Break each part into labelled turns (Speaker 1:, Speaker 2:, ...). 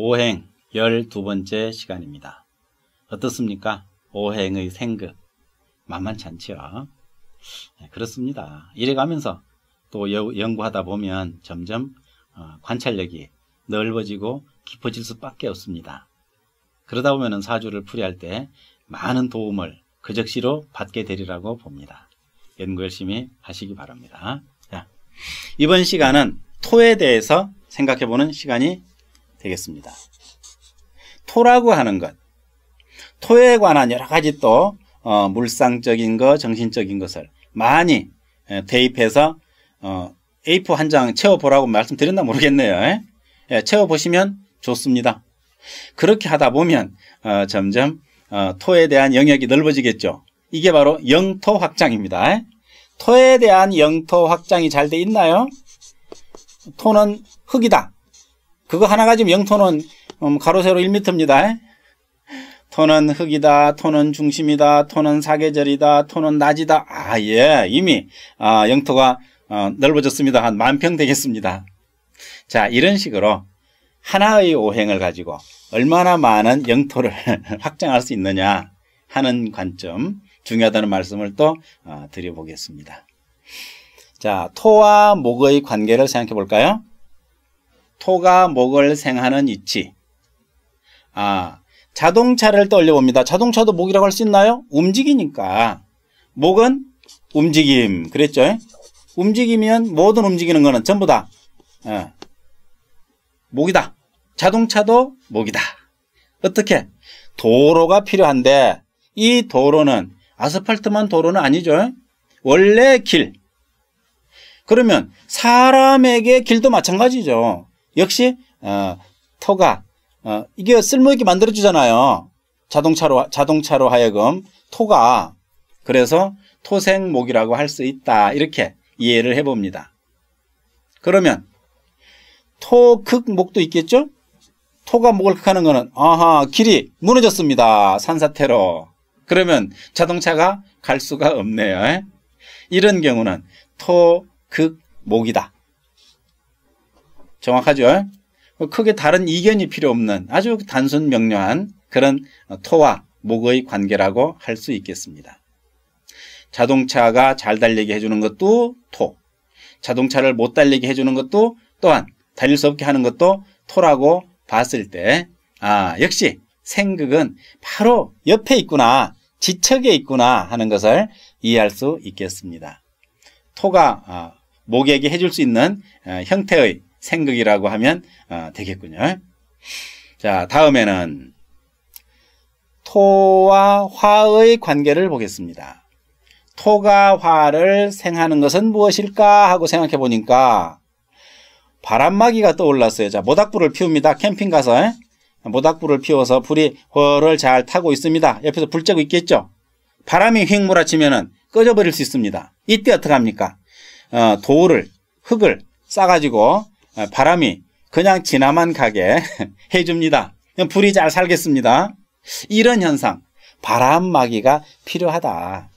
Speaker 1: 오행 12번째 시간입니다. 어떻습니까? 오행의 생극 만만치 않죠? 네, 그렇습니다. 이래가면서 또 연구하다 보면 점점 관찰력이 넓어지고 깊어질 수밖에 없습니다. 그러다 보면 사주를 풀이할 때 많은 도움을 그 즉시로 받게 되리라고 봅니다. 연구 열심히 하시기 바랍니다. 자, 이번 시간은 토에 대해서 생각해보는 시간이 되겠습니다. 토라고 하는 것, 토에 관한 여러 가지 또 물상적인 것, 정신적인 것을 많이 대입해서 A4 한 장 채워보라고 말씀드렸나 모르겠네요. 채워보시면 좋습니다. 그렇게 하다 보면 점점 토에 대한 영역이 넓어지겠죠. 이게 바로 영토 확장입니다. 토에 대한 영토 확장이 잘 돼 있나요? 토는 흙이다. 그거 하나 가지면 영토는 가로 세로 1m입니다. 토는 흙이다. 토는 중심이다. 토는 사계절이다. 토는 낮이다. 예, 이미 영토가 넓어졌습니다. 한 10,000평 되겠습니다. 자, 이런 식으로 하나의 오행을 가지고 얼마나 많은 영토를 확장할 수 있느냐 하는 관점, 중요하다는 말씀을 또 드려보겠습니다. 자, 토와 목의 관계를 생각해 볼까요? 토가 목을 생하는 위치. 자동차를 떠올려 봅니다. 자동차도 목이라고 할 수 있나요? 움직이니까. 목은 움직임. 그랬죠? 움직이면 모든 움직이는 거는 전부 다 목이다. 자동차도 목이다. 어떻게? 도로가 필요한데 이 도로는 아스팔트만 도로는 아니죠. 원래 길. 그러면 사람에게 길도 마찬가지죠. 역시 토가 이게 쓸모있게 만들어주잖아요. 자동차로 하여금 토가. 그래서 토생목이라고 할 수 있다. 이렇게 이해를 해봅니다. 그러면 토극목도 있겠죠? 토가 목을 극하는 거는 길이 무너졌습니다. 산사태로. 그러면 자동차가 갈 수가 없네요. 이런 경우는 토극목이다. 정확하죠? 크게 다른 이견이 필요 없는 아주 단순 명료한 그런 토와 목의 관계라고 할 수 있겠습니다. 자동차가 잘 달리게 해주는 것도 토, 자동차를 못 달리게 해주는 것도 또한 달릴 수 없게 하는 것도 토라고 봤을 때 역시 생극은 바로 옆에 있구나, 지척에 있구나 하는 것을 이해할 수 있겠습니다. 토가 목에게 해줄 수 있는 형태의 생극이라고 하면 되겠군요. 자, 다음에는 토와 화의 관계를 보겠습니다. 토가 화를 생하는 것은 무엇일까 하고 생각해 보니까 바람막이가 떠올랐어요. 자, 모닥불을 피웁니다. 캠핑 가서 모닥불을 피워서 불이 훨훨 잘 타고 있습니다. 옆에서 불 쬐고 있겠죠. 바람이 휙 몰아치면은 꺼져버릴 수 있습니다. 이때 어떡합니까? 흙을 싸가지고 바람이 그냥 지나만 가게 해줍니다. 불이 잘 살겠습니다. 이런 현상, 바람막이가 필요하다.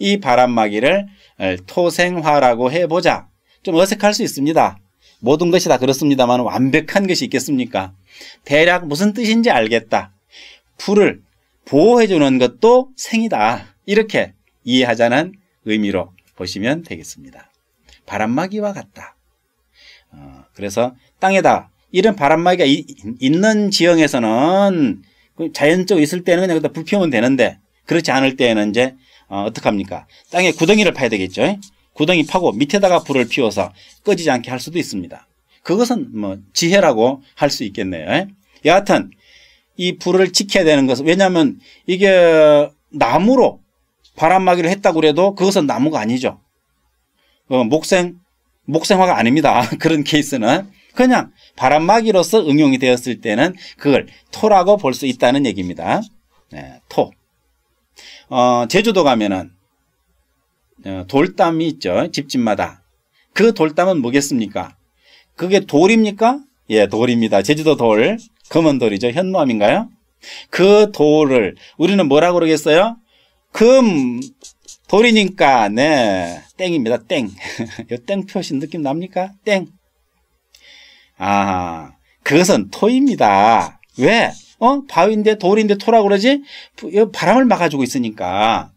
Speaker 1: 이 바람막이를 토생화라고 해보자. 좀 어색할 수 있습니다. 모든 것이 다 그렇습니다만 완벽한 것이 있겠습니까? 대략 무슨 뜻인지 알겠다. 불을 보호해주는 것도 생이다. 이렇게 이해하자는 의미로 보시면 되겠습니다. 바람막이와 같다. 그래서 땅에다 이런 바람막이가 있는 지형에서는 자연적으로 있을 때는 그냥 불 피우면 되는데 그렇지 않을 때에는 이제 어떡합니까? 땅에 구덩이를 파야 되겠죠. 구덩이 파고 밑에다가 불을 피워서 꺼지지 않게 할 수도 있습니다. 그것은 지혜라고 할 수 있겠네요. 여하튼 이 불을 지켜야 되는 것은, 왜냐하면 이게 나무로 바람막이를 했다고 해도 그것은 나무가 아니죠. 목생화가 아닙니다. 그런 케이스는 그냥 바람막이로서 응용이 되었을 때는 그걸 토라고 볼 수 있다는 얘기입니다. 네, 토. 제주도 가면은 돌담이 있죠. 집집마다. 그 돌담은 뭐겠습니까? 그게 돌입니까? 예, 돌입니다. 제주도 돌. 검은 돌이죠. 현무암인가요? 그 돌을 우리는 뭐라고 그러겠어요? 돌이니까 네, 땡입니다. 땡. 이 땡 표시 느낌 납니까? 땡. 그것은 토입니다. 왜? 바위인데 돌인데 토라고 그러지? 바람을 막아주고 있으니까.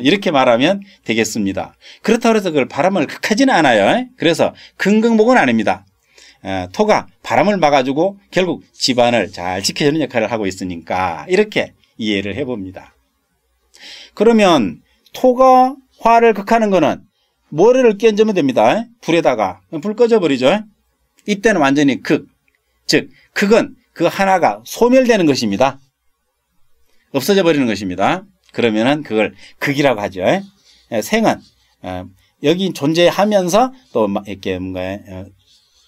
Speaker 1: 이렇게 말하면 되겠습니다. 그렇다고 해서 그걸 바람을 극하지는 않아요. 그래서 긍긍목은 아닙니다. 토가 바람을 막아주고 결국 집안을 잘 지켜주는 역할을 하고 있으니까 이렇게 이해를 해봅니다. 그러면 토가 화를 극하는 거는 모래를 끼얹으면 됩니다. 불에다가 불 꺼져버리죠. 이때는 완전히 극, 즉 극은 그 하나가 소멸되는 것입니다. 없어져 버리는 것입니다. 그러면은 그걸 극이라고 하죠. 생은 여기 존재하면서 또 이렇게 뭔가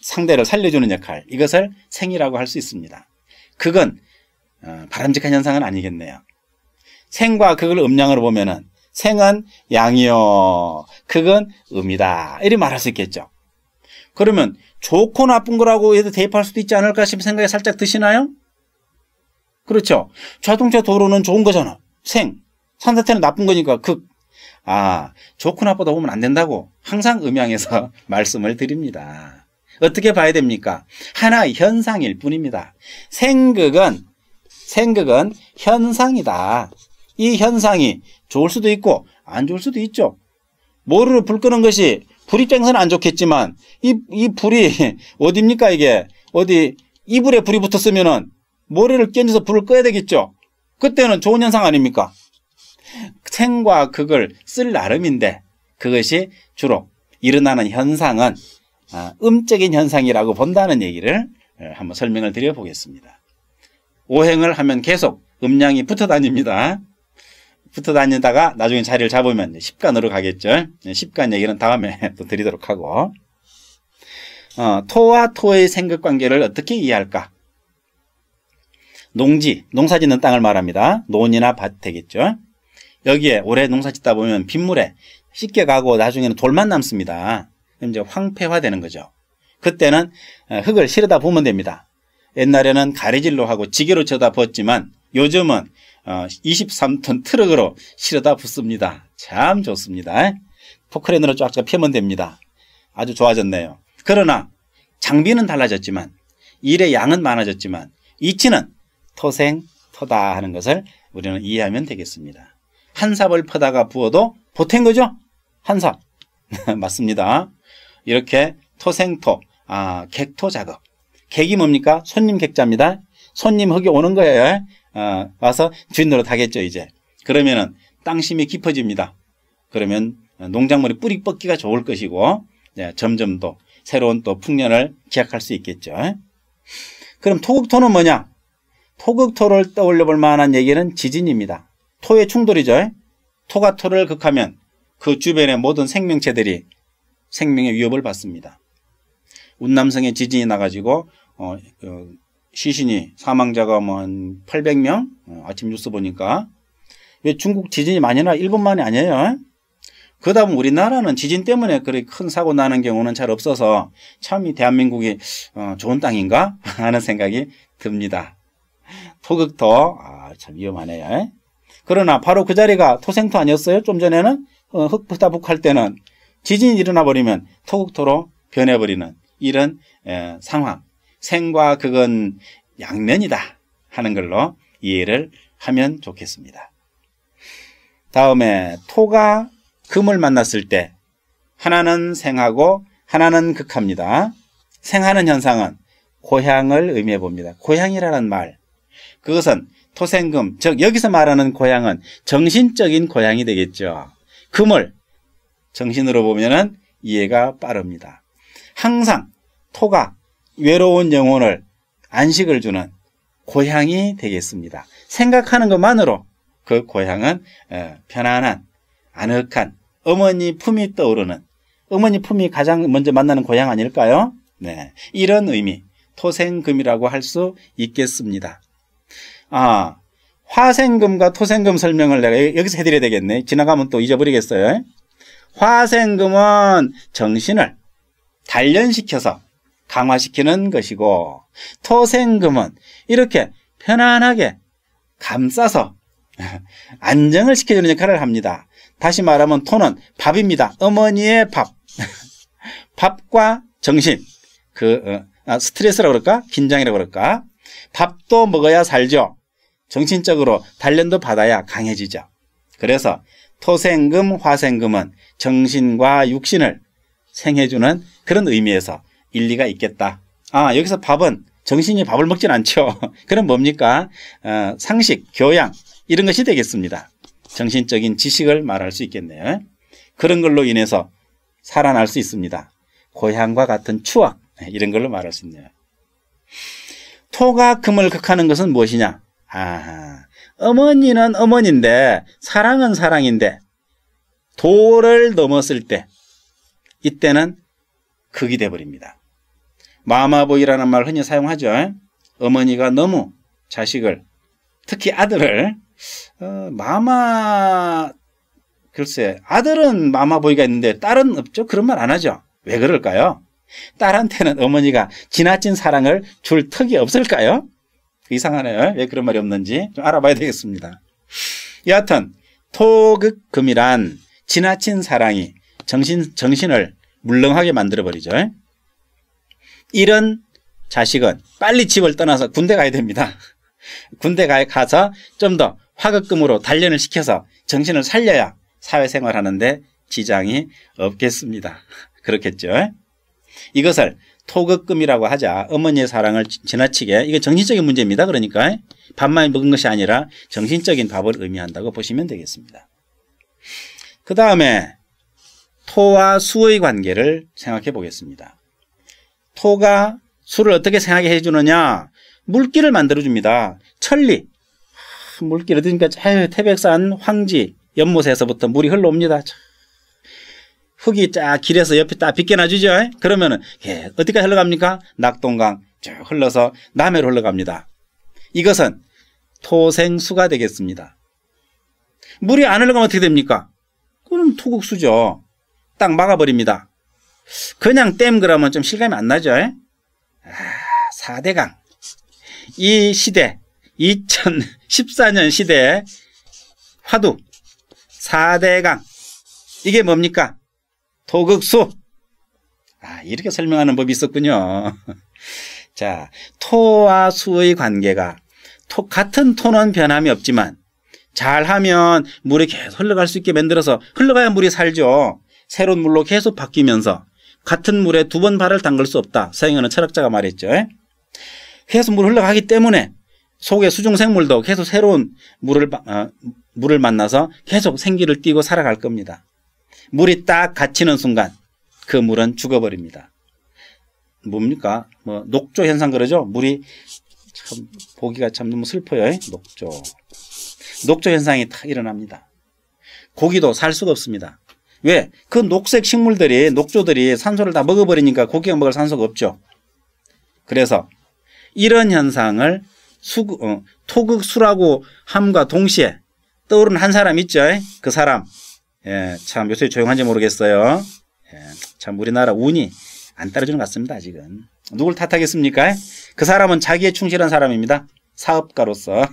Speaker 1: 상대를 살려주는 역할, 이것을 생이라고 할 수 있습니다. 극은 바람직한 현상은 아니겠네요. 생과 극을 음양으로 보면은 생은 양이요, 극은 음이다, 이렇게 말할 수 있겠죠. 그러면 좋고 나쁜 거라고 해도 대입할 수도 있지 않을까 싶은 생각이 살짝 드시나요? 그렇죠. 자동차 도로는 좋은 거잖아. 생. 산사태는 나쁜 거니까 극. 좋고 나쁘다 보면 안 된다고 항상 음양해서 말씀을 드립니다. 어떻게 봐야 됩니까? 하나의 현상일 뿐입니다. 생극은 현상이다. 이 현상이 좋을 수도 있고 안 좋을 수도 있죠. 모르는 불 끄는 것이 불 입장에서는 안 좋겠지만 이 불이 어디입니까? 이게 어디 이불에 불이 붙었으면은 모래를 끼얹어서 불을 꺼야 되겠죠. 그때는 좋은 현상 아닙니까? 생과 극을 쓸 나름인데 그것이 주로 일어나는 현상은 음적인 현상이라고 본다는 얘기를 한번 설명을 드려보겠습니다. 오행을 하면 계속 음양이 붙어 다닙니다. 붙어 다니다가 나중에 자리를 잡으면 십간으로 가겠죠. 십간 얘기는 다음에 또 드리도록 하고, 토와 토의 생극관계를 어떻게 이해할까? 농지, 농사 짓는 땅을 말합니다. 논이나 밭 되겠죠. 여기에 오래 농사 짓다 보면 빗물에 씻겨 가고 나중에는 돌만 남습니다. 그럼 이제 황폐화되는 거죠. 그때는 흙을 실어다 부으면 됩니다. 옛날에는 가래질로 하고 지게로 쳐다 부었지만 요즘은 23톤 트럭으로 실어다 붓습니다. 참 좋습니다. 포크레인으로 쫙쫙 펴면 됩니다. 아주 좋아졌네요. 그러나 장비는 달라졌지만 일의 양은 많아졌지만 이치는 토생토다 하는 것을 우리는 이해하면 되겠습니다. 한 삽을 퍼다가 부어도 보탠 거죠? 한 삽. 맞습니다. 이렇게 토생토, 객토 작업. 객이 뭡니까? 손님 객자입니다. 손님 흙이 오는 거예요. 와서 주인 노릇하겠죠, 이제. 그러면은 땅심이 깊어집니다. 그러면 농작물이 뿌리 뻗기가 좋을 것이고, 점점 또 새로운 또 풍년을 기약할 수 있겠죠. 그럼 토극토는 뭐냐? 토극토를 떠올려 볼 만한 얘기는 지진입니다. 토의 충돌이죠. 토가 토를 극하면 그 주변의 모든 생명체들이 생명의 위협을 받습니다. 운남성에 지진이 나가지고 시신이 사망자가 뭐 한 800명? 아침 뉴스 보니까. 왜 중국 지진이 많이 나? 일본만이 아니에요. 그러다 보면 우리나라는 지진 때문에 그렇게 큰 사고 나는 경우는 잘 없어서 참 이 대한민국이 좋은 땅인가 하는 생각이 듭니다. 토극토, 참 위험하네요. 그러나 바로 그 자리가 토생토 아니었어요? 좀 전에는 흙부다북할 때는 지진이 일어나 버리면 토극토로 변해버리는 이런 상황. 생과 극은 양면이다 하는 걸로 이해를 하면 좋겠습니다. 다음에 토가 금을 만났을 때 하나는 생하고 하나는 극합니다. 생하는 현상은 고향을 의미해 봅니다. 고향이라는 말, 그것은 토생금, 즉 여기서 말하는 고향은 정신적인 고향이 되겠죠. 금을 정신으로 보면은 이해가 빠릅니다. 항상 토가 외로운 영혼을 안식을 주는 고향이 되겠습니다. 생각하는 것만으로 그 고향은 편안한, 아늑한 어머니 품이 떠오르는, 어머니 품이 가장 먼저 만나는 고향 아닐까요? 네, 이런 의미, 토생금이라고 할 수 있겠습니다. 화생금과 토생금 설명을 내가 여기서 해드려야 되겠네. 지나가면 또 잊어버리겠어요. 화생금은 정신을 단련시켜서 강화시키는 것이고, 토생금은 이렇게 편안하게 감싸서 안정을 시켜주는 역할을 합니다. 다시 말하면 토는 밥입니다. 어머니의 밥. 밥과 정신, 스트레스라고 그럴까? 긴장이라고 그럴까? 밥도 먹어야 살죠. 정신적으로 단련도 받아야 강해지죠. 그래서 토생금, 화생금은 정신과 육신을 생해주는 그런 의미에서 일리가 있겠다. 여기서 밥은 정신이 밥을 먹진 않죠. 그럼 뭡니까? 상식, 교양 이런 것이 되겠습니다. 정신적인 지식을 말할 수 있겠네요. 그런 걸로 인해서 살아날 수 있습니다. 고향과 같은 추억 이런 걸로 말할 수 있네요. 토가 금을 극하는 것은 무엇이냐? 어머니는 어머니인데 사랑은 사랑인데 도를 넘었을 때 이때는 극이 돼버립니다. 마마보이라는 말을 흔히 사용하죠. 어머니가 너무 자식을 특히 아들을 글쎄 아들은 마마보이가 있는데 딸은 없죠. 그런 말 안 하죠. 왜 그럴까요? 딸한테는 어머니가 지나친 사랑을 줄 턱이 없을까요? 이상하네요. 왜 그런 말이 없는지 좀 알아봐야 되겠습니다. 여하튼 토극금이란 지나친 사랑이 정신을 물렁하게 만들어버리죠. 이런 자식은 빨리 집을 떠나서 군대 가야 됩니다. 군대 가서 좀 더 화극금으로 단련을 시켜서 정신을 살려야 사회생활하는데 지장이 없겠습니다. 그렇겠죠. 이것을 토극금이라고 하자. 어머니의 사랑을 지나치게, 이게 정신적인 문제입니다. 그러니까 밥만 먹은 것이 아니라 정신적인 밥을 의미한다고 보시면 되겠습니다. 그 다음에 토와 수의 관계를 생각해 보겠습니다. 토가 수를 어떻게 생각해 주느냐? 물기를 만들어 줍니다. 천리. 물기 어디니까 태백산 황지 연못에서부터 물이 흘러옵니다. 흙이 쫙 길에서 옆에 딱 비껴놔주죠. 그러면은 어디까지 흘러갑니까? 낙동강 쭉 흘러서 남해로 흘러갑니다. 이것은 토생수가 되겠습니다. 물이 안 흘러가면 어떻게 됩니까? 그럼 토국수죠. 딱 막아버립니다. 그냥 댐 그러면 좀 실감이 안 나죠. 4대강. 이 시대 2014년 시대의 화두 4대강. 이게 뭡니까? 토극수. 이렇게 설명하는 법이 있었군요. 자, 토와 수의 관계가 같은 토는 변함이 없지만 잘하면 물이 계속 흘러갈 수 있게 만들어서 흘러가야 물이 살죠. 새로운 물로 계속 바뀌면서 같은 물에 2번 발을 담글 수 없다. 서양어는 철학자가 말했죠. 계속 물 흘러가기 때문에 속의 수중생물도 계속 새로운 물을 만나서 계속 생기를 띠고 살아갈 겁니다. 물이 딱 갇히는 순간 그 물은 죽어버립니다. 뭡니까? 녹조 현상 그러죠? 물이 참 보기가 참 너무 슬퍼요. 녹조 현상이 딱 일어납니다. 고기도 살 수가 없습니다. 왜? 그 녹색 식물들이, 녹조들이 산소를 다 먹어버리니까 고기가 먹을 산소가 없죠. 그래서 이런 현상을 토극수라고 함과 동시에 떠오르는 한 사람 있죠. 그 사람. 참 요새 조용한지 모르겠어요. 참 우리나라 운이 안 따라주는 것 같습니다. 아직은. 누굴 탓하겠습니까? 그 사람은 자기에 충실한 사람입니다. 사업가로서.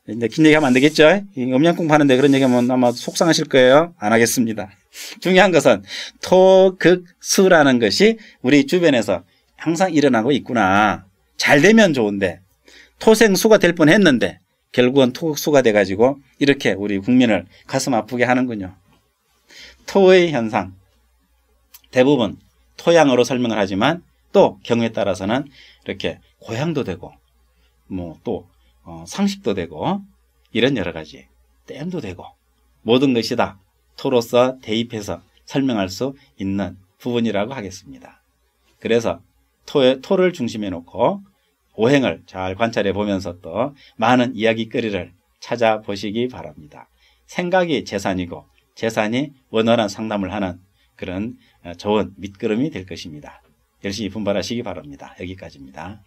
Speaker 1: 근데 긴 얘기하면 안 되겠죠? 음양국 파는데 그런 얘기하면 아마 속상하실 거예요. 안 하겠습니다. 중요한 것은 토극수라는 것이 우리 주변에서 항상 일어나고 있구나. 잘 되면 좋은데 토생수가 될 뻔했는데 결국은 토극수가 돼가지고 이렇게 우리 국민을 가슴 아프게 하는군요. 토의 현상 대부분 토양으로 설명을 하지만 또 경우에 따라서는 이렇게 고향도 되고 또 상식도 되고 이런 여러 가지 댐도 되고 모든 것이 다 토로서 대입해서 설명할 수 있는 부분이라고 하겠습니다. 그래서 토를 중심에 놓고 오행을 잘 관찰해 보면서 또 많은 이야기거리를 찾아보시기 바랍니다. 생각이 재산이고 재산이 원활한 상담을 하는 그런 좋은 밑거름이 될 것입니다. 열심히 분발하시기 바랍니다. 여기까지입니다.